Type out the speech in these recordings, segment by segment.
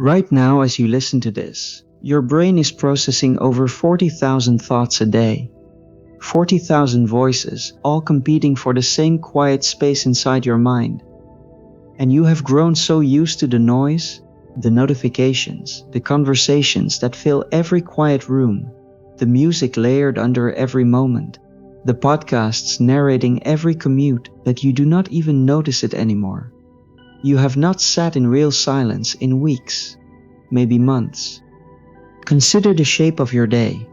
Right now, as you listen to this, your brain is processing over 40,000 thoughts a day. 40,000 voices, all competing for the same quiet space inside your mind. And you have grown so used to the noise, the notifications, the conversations that fill every quiet room, the music layered under every moment, the podcasts narrating every commute, that you do not even notice it anymore. You have not sat in real silence in weeks, maybe months. Consider the shape of your day.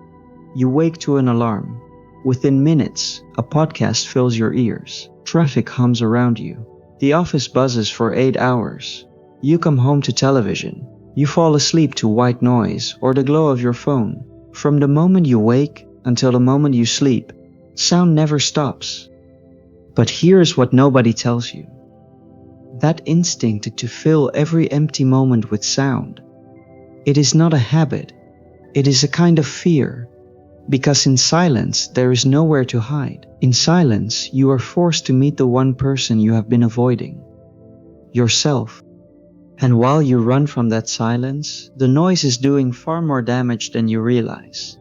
You wake to an alarm. Within minutes, a podcast fills your ears. Traffic hums around you. The office buzzes for 8 hours. You come home to television. You fall asleep to white noise or the glow of your phone. From the moment you wake until the moment you sleep, sound never stops. But here's what nobody tells you. That instinct to fill every empty moment with sound. It is not a habit. It is a kind of fear. Because in silence, there is nowhere to hide. In silence, you are forced to meet the one person you have been avoiding. Yourself. And while you run from that silence, the noise is doing far more damage than you realize.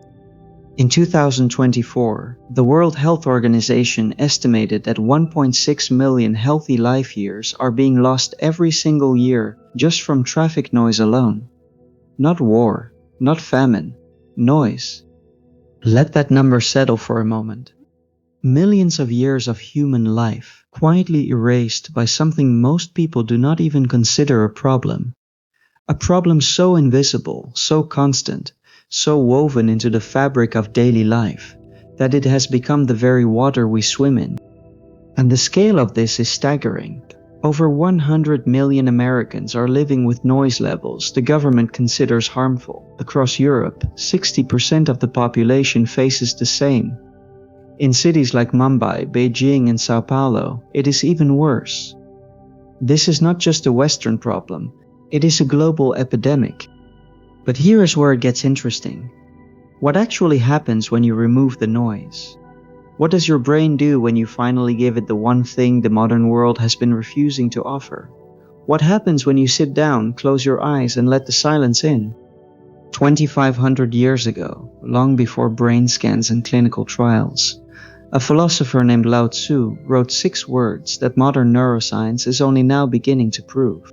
In 2024, the World Health Organization estimated that 1.6 million healthy life years are being lost every single year just from traffic noise alone. Not war, not famine, noise. Let that number settle for a moment. Millions of years of human life quietly erased by something most people do not even consider a problem. A problem so invisible, so constant, so woven into the fabric of daily life, that it has become the very water we swim in. And the scale of this is staggering. Over 100 million Americans are living with noise levels the government considers harmful. Across Europe, 60% of the population faces the same. In cities like Mumbai, Beijing, and Sao Paulo, it is even worse. This is not just a Western problem, it is a global epidemic. But here is where it gets interesting. What actually happens when you remove the noise? What does your brain do when you finally give it the one thing the modern world has been refusing to offer? What happens when you sit down, close your eyes, and let the silence in? 2,500 years ago, long before brain scans and clinical trials, a philosopher named Lao Tzu wrote 6 words that modern neuroscience is only now beginning to prove.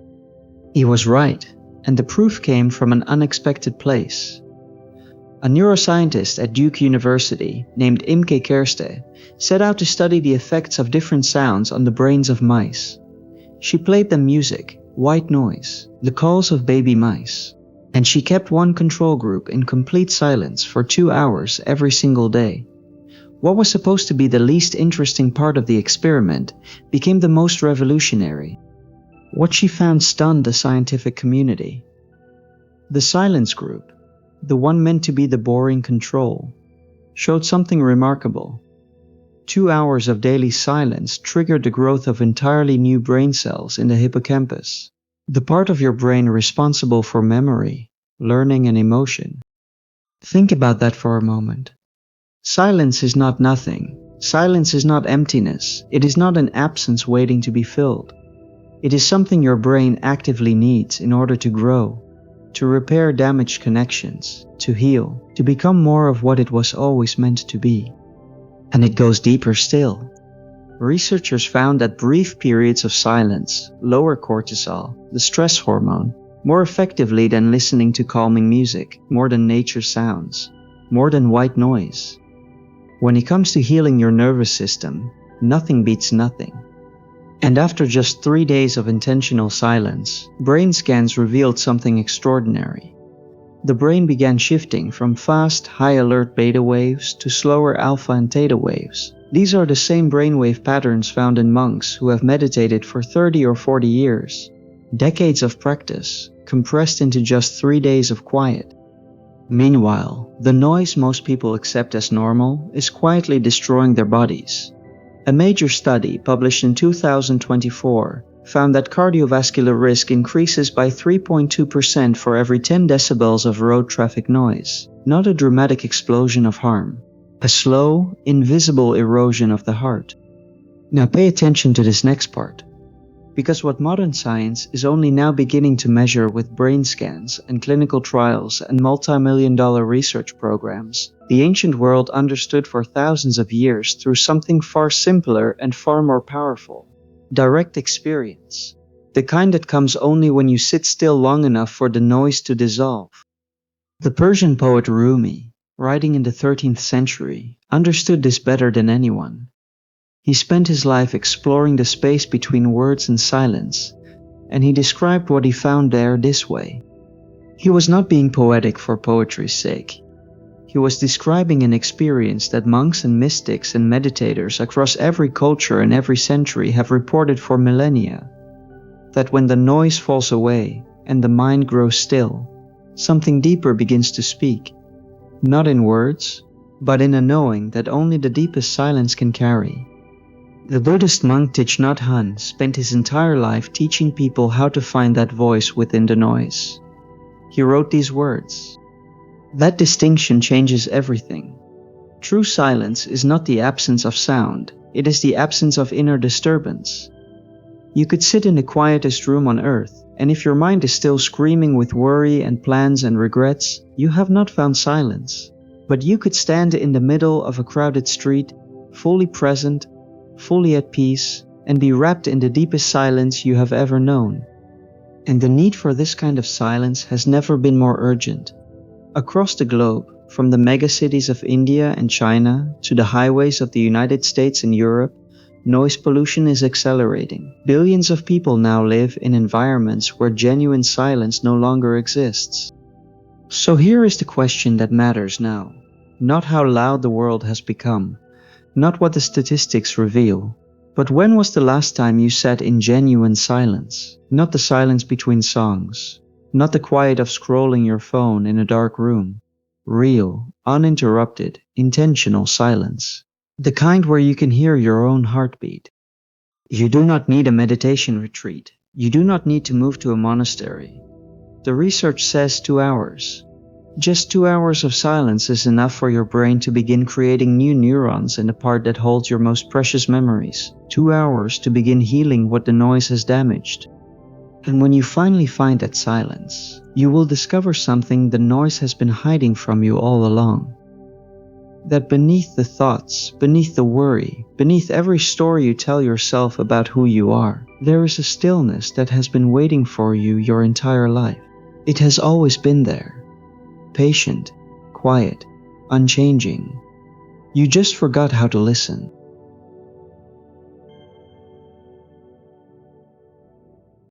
He was right, and the proof came from an unexpected place. A neuroscientist at Duke University named Imke Kerste set out to study the effects of different sounds on the brains of mice. She played them music, white noise, the calls of baby mice, and she kept one control group in complete silence for 2 hours every single day. What was supposed to be the least interesting part of the experiment became the most revolutionary. What she found stunned the scientific community. The silence group, the one meant to be the boring control, showed something remarkable. 2 hours of daily silence triggered the growth of entirely new brain cells in the hippocampus, the part of your brain responsible for memory, learning, and emotion. Think about that for a moment. Silence is not nothing. Silence is not emptiness. It is not an absence waiting to be filled. It is something your brain actively needs in order to grow, to repair damaged connections, to heal, to become more of what it was always meant to be. And it goes deeper still. Researchers found that brief periods of silence lower cortisol, the stress hormone, more effectively than listening to calming music, more than nature sounds, more than white noise. When it comes to healing your nervous system, nothing beats nothing. And after just 3 days of intentional silence, brain scans revealed something extraordinary. The brain began shifting from fast, high-alert beta waves to slower alpha and theta waves. These are the same brainwave patterns found in monks who have meditated for 30 or 40 years. Decades of practice, compressed into just 3 days of quiet. Meanwhile, the noise most people accept as normal is quietly destroying their bodies. A major study published in 2024 found that cardiovascular risk increases by 3.2% for every 10 decibels of road traffic noise, not a dramatic explosion of harm, a slow, invisible erosion of the heart. Now pay attention to this next part. Because what modern science is only now beginning to measure with brain scans and clinical trials and multi-million-dollar research programs, the ancient world understood for thousands of years through something far simpler and far more powerful: direct experience. The kind that comes only when you sit still long enough for the noise to dissolve. The Persian poet Rumi, writing in the 13th century, understood this better than anyone. He spent his life exploring the space between words and silence, and he described what he found there this way. He was not being poetic for poetry's sake. He was describing an experience that monks and mystics and meditators across every culture and every century have reported for millennia. That when the noise falls away and the mind grows still, something deeper begins to speak, not in words, but in a knowing that only the deepest silence can carry. The Buddhist monk Thich Nhat spent his entire life teaching people how to find that voice within the noise. He wrote these words: "That distinction changes everything. True silence is not the absence of sound, it is the absence of inner disturbance. You could sit in the quietest room on earth, and if your mind is still screaming with worry and plans and regrets, you have not found silence. But you could stand in the middle of a crowded street, fully present, fully at peace, and be wrapped in the deepest silence you have ever known." And the need for this kind of silence has never been more urgent. Across the globe, from the megacities of India and China to the highways of the United States and Europe, noise pollution is accelerating. Billions of people now live in environments where genuine silence no longer exists. So here is the question that matters now. Not how loud the world has become, not what the statistics reveal, but when was the last time you sat in genuine silence? Not the silence between songs, not the quiet of scrolling your phone in a dark room. Real, uninterrupted, intentional silence. The kind where you can hear your own heartbeat. You do not need a meditation retreat. You do not need to move to a monastery. The research says 2 hours. Just 2 hours of silence is enough for your brain to begin creating new neurons in the part that holds your most precious memories. 2 hours to begin healing what the noise has damaged. And when you finally find that silence, you will discover something the noise has been hiding from you all along. That beneath the thoughts, beneath the worry, beneath every story you tell yourself about who you are, there is a stillness that has been waiting for you your entire life. It has always been there. Patient, quiet, unchanging. You just forgot how to listen.